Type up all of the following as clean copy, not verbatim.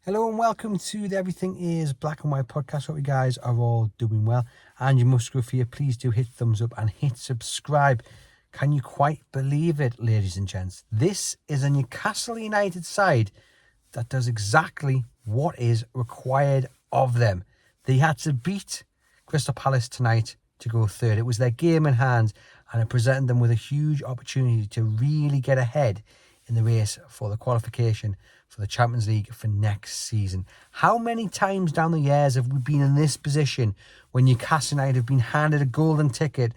Hello and welcome to the Everything is Black and White podcast. Hope you guys are all doing well. And you must go for you. Please do hit thumbs up and hit subscribe. Can you quite believe it, ladies and gents? This is a Newcastle United side that does exactly what is required of them. They had to beat Crystal Palace tonight to go third. It was their game in hand and it presented them with a huge opportunity to really get ahead in the race for the qualification for the Champions League for next season. How many times down the years have we been in this position when Newcastle United have been handed a golden ticket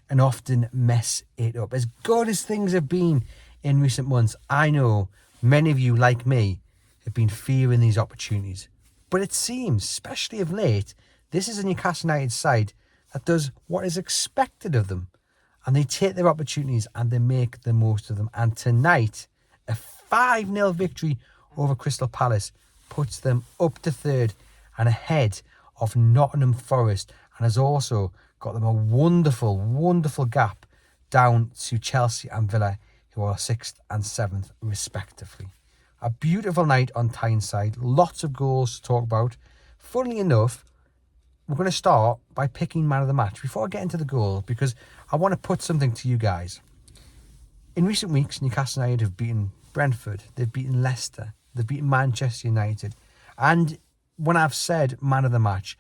and often mess it up? As good as things have been in recent months, I know many of you, like me, have been fearing these opportunities. But it seems, especially of late, this is a Newcastle United side that does what is expected of them. And they take their opportunities and they make the most of them. And tonight, a 5-0 victory over Crystal Palace puts them up to third and ahead of Nottingham Forest, and has also got them a wonderful, wonderful gap down to Chelsea and Villa, who are 6th and 7th respectively. A beautiful night on Tyneside, lots of goals to talk about. Funnily enough, we're going to start by picking man of the match before I get into the goal, because I want to put something to you guys. In recent weeks, Newcastle United have beaten Brentford, they've beaten Leicester, they've beaten Manchester United. And when I've said man of the match,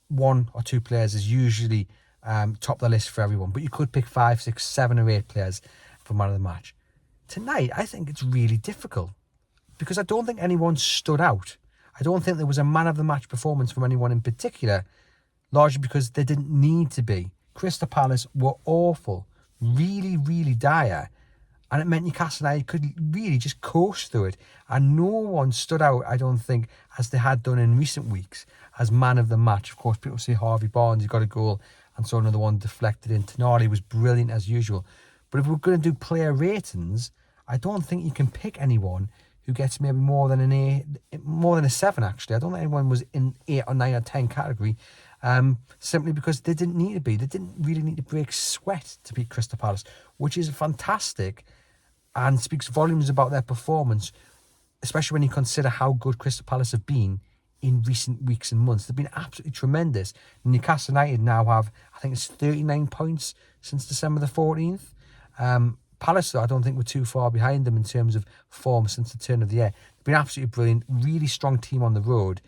one or two players is usually top of the list for everyone. But you could pick 5, 6, 7 or 8 players for man of the match. Tonight, I think it's really difficult because I don't think anyone stood out. I don't think there was a man of the match performance from anyone in particular, largely because they didn't need to be. Crystal Palace were awful, really, really dire. And it meant Newcastle United could really just coast through it. And no one stood out, I don't think, as they had done in recent weeks, as man of the match. Of course, people say Harvey Barnes, he got a goal, and so another one deflected in. Tonali was brilliant as usual. But if we're going to do player ratings, I don't think you can pick anyone who gets maybe more than a 7, actually. I don't think anyone was in 8 or 9 or 10 category, simply because they didn't need to be. They didn't really need to break sweat to beat Crystal Palace, which is fantastic and speaks volumes about their performance, especially when you consider how good Crystal Palace have been in recent weeks and months. They've been absolutely tremendous. Newcastle United now have, I think it's 39 points since December the 14th. Palace, though, I don't think we're too far behind them in terms of form since the turn of the year. They've been absolutely brilliant, really strong team on the road,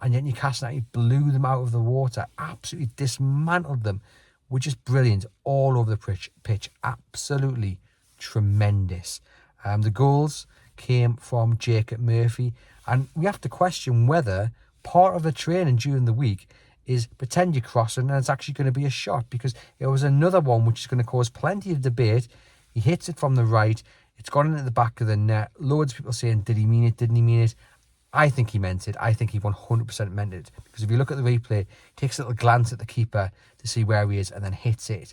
and yet Newcastle United blew them out of the water, absolutely dismantled them, which is brilliant all over the pitch, absolutely tremendous. The goals came from Jacob Murphy, and we have to question whether part of the training during the week is pretend you're crossing and it's actually going to be a shot, because it was another one which is going to cause plenty of debate. He hits it from the right, it's gone into the back of the net. Loads of people saying, did he mean it, didn't he mean it? I think he meant it. I think he 100% meant it, because if you look at the replay, he takes a little glance at the keeper to see where he is and then hits it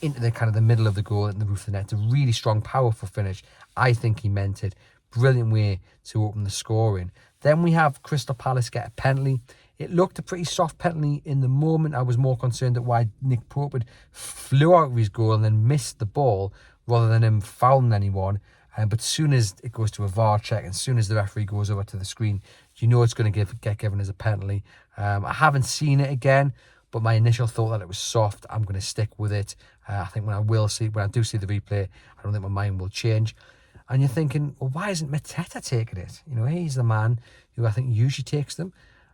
into the kind of the middle of the goal and the roof of the net. It's a really strong, powerful finish. I think he meant it. Brilliant way to open the scoring. Then we have Crystal Palace get a penalty. It looked a pretty soft penalty in the moment. I was more concerned at why Nick Pope had flew out of his goal and then missed the ball rather than him fouling anyone. But as soon as it goes to a VAR check, and as soon as the referee goes over to the screen, you know it's going to get given as a penalty. I haven't seen it again, but my initial thought that it was soft, I'm going to stick with it. I think when I do see the replay, I don't think my mind will change. And you're thinking, well, why isn't Mateta taking it? You know, he's the man who I think usually takes them.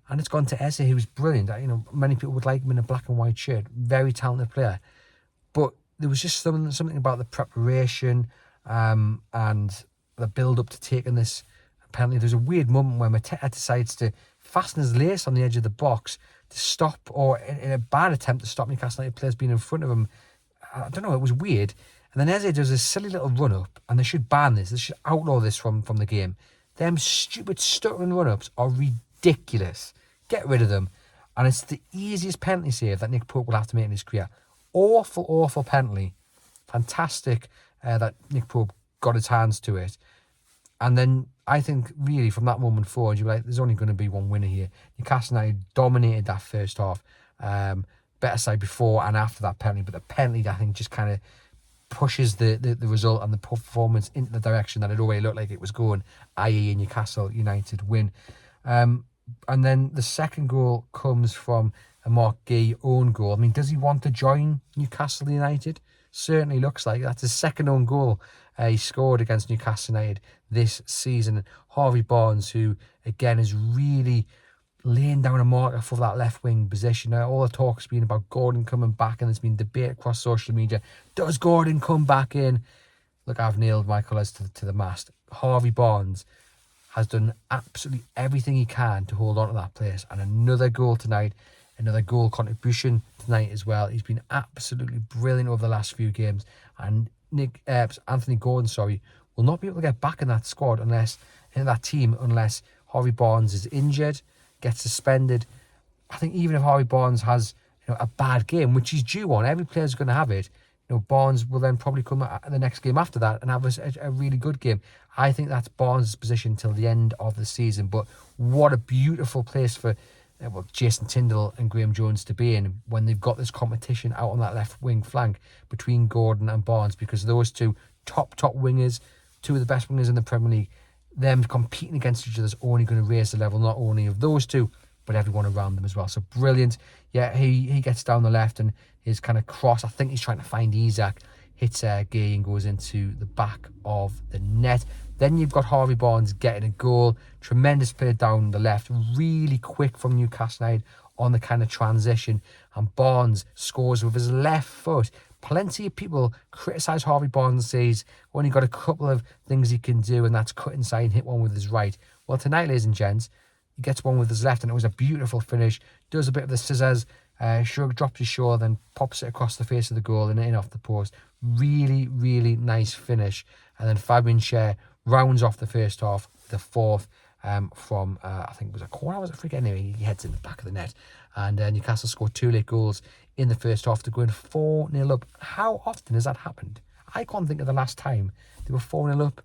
And it's gone to Eze, who's brilliant. You know, many people would like him in a black and white shirt. Very talented player. But there was just something about the preparation and the build-up to taking this penalty. There's a weird moment where Mateta decides to fasten his lace on the edge of the box to stop, or in a bad attempt to stop Newcastle United players being in front of him. I don't know, it was weird. And then Eze does this silly little run-up, and they should ban this. They should outlaw this from the game. Them stupid stuttering run-ups are ridiculous. Get rid of them. And it's the easiest penalty save that Nick Pope will have to make in his career. Awful, awful penalty. Fantastic that Nick Pope got his hands to it. And then I think really from that moment forward, you're like, there's only going to be one winner here. Newcastle United dominated that first half. Better side before and after that penalty. But the penalty, I think, just kind of pushes the result and the performance into the direction that it already looked like it was going, i.e. a Newcastle United win. And then the second goal comes from a Mark Gay own goal. I mean, does he want to join Newcastle United? Certainly looks like that's his second own goal he scored against Newcastle United this season. Harvey Barnes, who again is really laying down a marker for that left wing position. All the talk's been about Gordon coming back, and there's been debate across social media. Does Gordon come back in? Look, I've nailed my colours to the mast. Harvey Barnes has done absolutely everything he can to hold on to that place. And another goal tonight, another goal contribution tonight as well. He's been absolutely brilliant over the last few games. And Anthony Gordon, will not be able to get back in that squad unless Harvey Barnes is injured, gets suspended. I think even if Harvey Barnes has a bad game, which he's due on, every player's going to have it. Barnes will then probably come the next game after that and have a really good game. I think that's Barnes' position till the end of the season. But what a beautiful place for Jason Tyndall and Graham Jones to be in when they've got this competition out on that left wing flank between Gordon and Barnes, because those two top wingers, two of the best wingers in the Premier League, them competing against each other is only going to raise the level not only of those two, but everyone around them as well. So brilliant. Yeah, he gets down the left and his kind of cross, I think he's trying to find Isak, hits Gay and goes into the back of the net. Then you've got Harvey Barnes getting a goal. Tremendous play down the left. Really quick from Newcastle United on the kind of transition. And Barnes scores with his left foot. Plenty of people criticise Harvey Barnes and say he's only got a couple of things he can do, and that's cut inside and hit one with his right. Well, tonight, ladies and gents, he gets one with his left, and it was a beautiful finish. Does a bit of the scissors, shrug, drops his shoulder, then pops it across the face of the goal and in off the post. Really, really nice finish. And then Fabian Schär rounds off the first half with a fourth from, I think it was a corner, was it? Forget. Anyway, he heads in the back of the net. And Newcastle scored 2 late goals in the first half to go in 4-0 up. How often has that happened? I can't think of the last time they were 4-0 up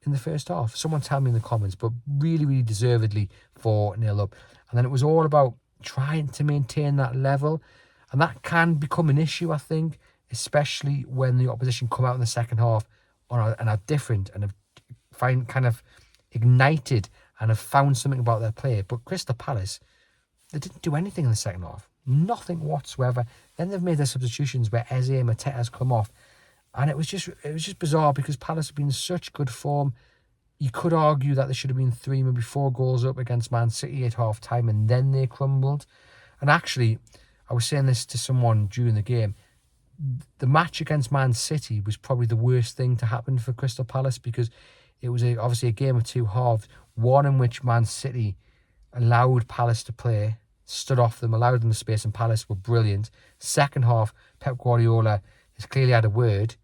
in the first half. Someone tell me in the comments, but really, really deservedly 4-0 up. And then it was all about trying to maintain that level. And that can become an issue, I think, especially when the opposition come out in the second half and are different and have kind of ignited and have found something about their play. But Crystal Palace, they didn't do anything in the second half. Nothing whatsoever. Then they've made their substitutions where Eze and Mateta has come off. And it was just bizarre because Palace have been in such good form. You could argue that there should have been 3, maybe 4 goals up against Man City at half time, and then they crumbled. And actually, I was saying this to someone during the game, the match against Man City was probably the worst thing to happen for Crystal Palace, because it was obviously a game of two halves. One in which Man City allowed Palace to play, stood off them, allowed them the space, and Palace were brilliant. Second half, Pep Guardiola has clearly had a word,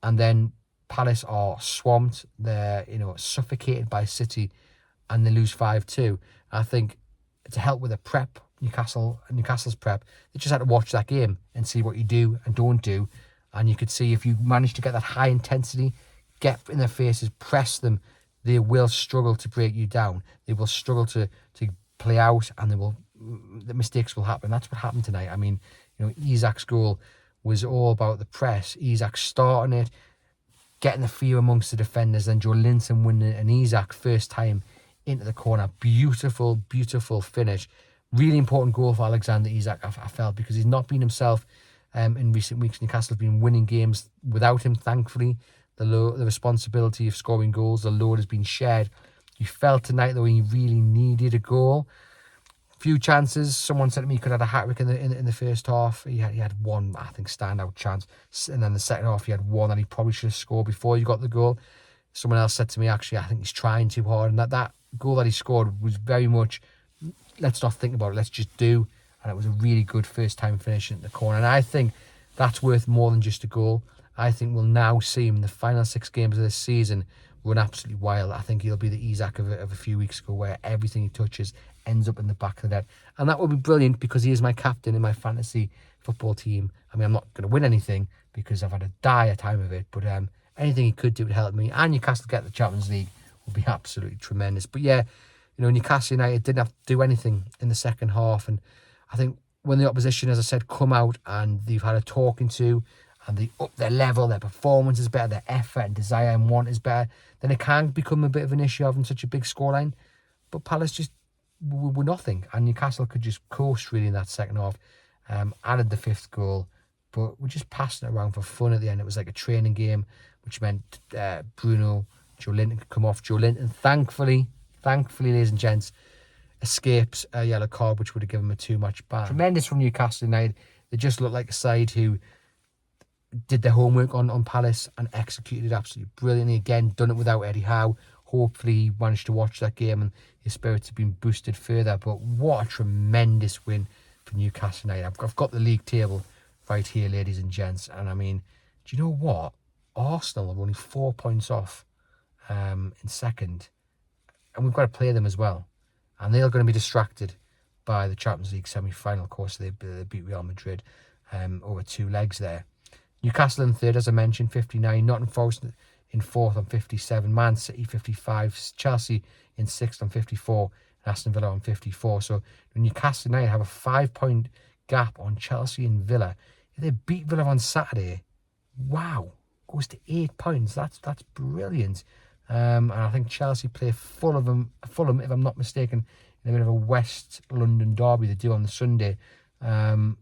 and then Palace are swamped. They're suffocated by City, and they lose 5-2. I think to help with the prep, Newcastle's prep, they just had to watch that game and see what you do and don't do. And you could see if you manage to get that high intensity, get in their faces, press them, they will struggle to break you down. They will struggle to play out, and the mistakes will happen. That's what happened tonight. I mean, Isak's goal was all about the press. Isak starting it, getting the fear amongst the defenders, then Joe Linton winning an Isak first time into the corner. Beautiful, beautiful finish. Really important goal for Alexander Isak, I felt, because he's not been himself in recent weeks. Newcastle have been winning games without him, thankfully. The responsibility of scoring goals, the load has been shared. You felt tonight, though, he really needed a goal. Few chances. Someone said to me he could have had a hat-trick in the first half. He had one, I think, standout chance. And then the second half, he had one that he probably should have scored before he got the goal. Someone else said to me, actually, I think he's trying too hard. And that goal that he scored was very much, let's not think about it, let's just do. And it was a really good first-time finish in the corner. And I think that's worth more than just a goal. I think we'll now see him in the final 6 games of this season run absolutely wild. I think he'll be the Isak of a few weeks ago, where everything he touches ends up in the back of the net. And that would be brilliant, because he is my captain in my fantasy football team. I mean, I'm not going to win anything because I've had a dire time of it, but anything he could do would help me. And Newcastle get the Champions League would be absolutely tremendous. But yeah, Newcastle United didn't have to do anything in the second half. And I think when the opposition, as I said, come out and they've had a talking to, and they up their level, their performance is better, their effort and desire and want is better, then it can become a bit of an issue having such a big scoreline. But Palace just were nothing, and Newcastle could just coast really in that second half. Added the 5th goal, but we're just passing it around for fun at the end. It was like a training game, which meant Bruno, Joe Linton could come off. Joe Linton, thankfully, ladies and gents, escapes a yellow card, which would have given him a 2-match ban. Tremendous from Newcastle United. They just looked like a side who did their homework on Palace and executed absolutely brilliantly. Again, done it without Eddie Howe. Hopefully he managed to watch that game and his spirits have been boosted further. But what a tremendous win for Newcastle United. I've got the league table right here, ladies and gents. And I mean, do you know what? Arsenal are only 4 points off in second. And we've got to play them as well. And they're going to be distracted by the Champions League semi-final. Of course, they beat Real Madrid over 2 legs there. Newcastle in third, as I mentioned, 59. Nottingham Forest in fourth on 57. Man City 55. Chelsea in sixth on 54. And Aston Villa on 54. So Newcastle United have a 5-point gap on Chelsea and Villa. If they beat Villa on Saturday, wow, goes to 8 points. That's brilliant. And I think Chelsea play Fulham, if I'm not mistaken, in a bit of a West London derby they do on the Sunday. And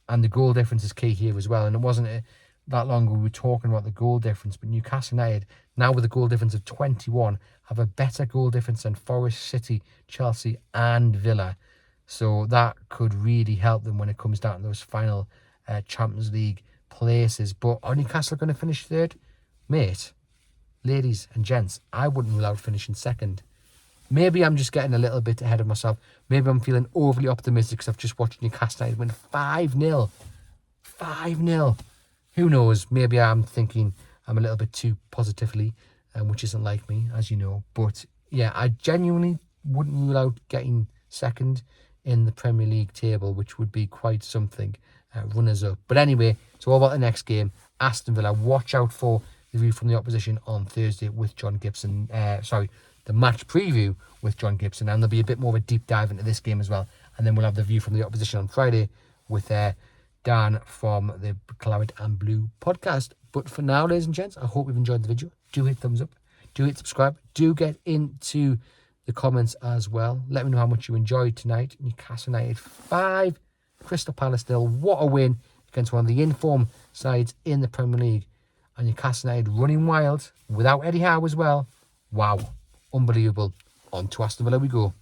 the goal difference is key here as well. And it wasn't that long ago we were talking about the goal difference, but Newcastle United, now with a goal difference of 21, have a better goal difference than Forest, City, Chelsea and Villa. So that could really help them when it comes down to those final Champions League places. But are Newcastle going to finish third? Mate, ladies and gents, I wouldn't rule out finishing second. Maybe I'm just getting a little bit ahead of myself. Maybe I'm feeling overly optimistic because I've just watched Newcastle United win 5-0. 5-0. Who knows? Maybe I'm thinking I'm a little bit too positively, which isn't like me, as you know. But yeah, I genuinely wouldn't rule out getting second in the Premier League table, which would be quite something. Runners up. But anyway, it's all about the next game. Aston Villa. Watch out for the view from the opposition on Thursday with John Gibson. The match preview with John Gibson, and there'll be a bit more of a deep dive into this game as well. And then we'll have the view from the opposition on Friday with Dan from the Claret and Blue podcast. But for now, ladies and gents, I hope you've enjoyed the video. Do hit thumbs up. Do hit subscribe. Do get into the comments as well. Let me know how much you enjoyed tonight. Newcastle United 5, Crystal Palace 0. What a win against one of the informed sides in the Premier League. And Newcastle United running wild without Eddie Howe as well. Wow. Unbelievable. On to Aston Villa we go.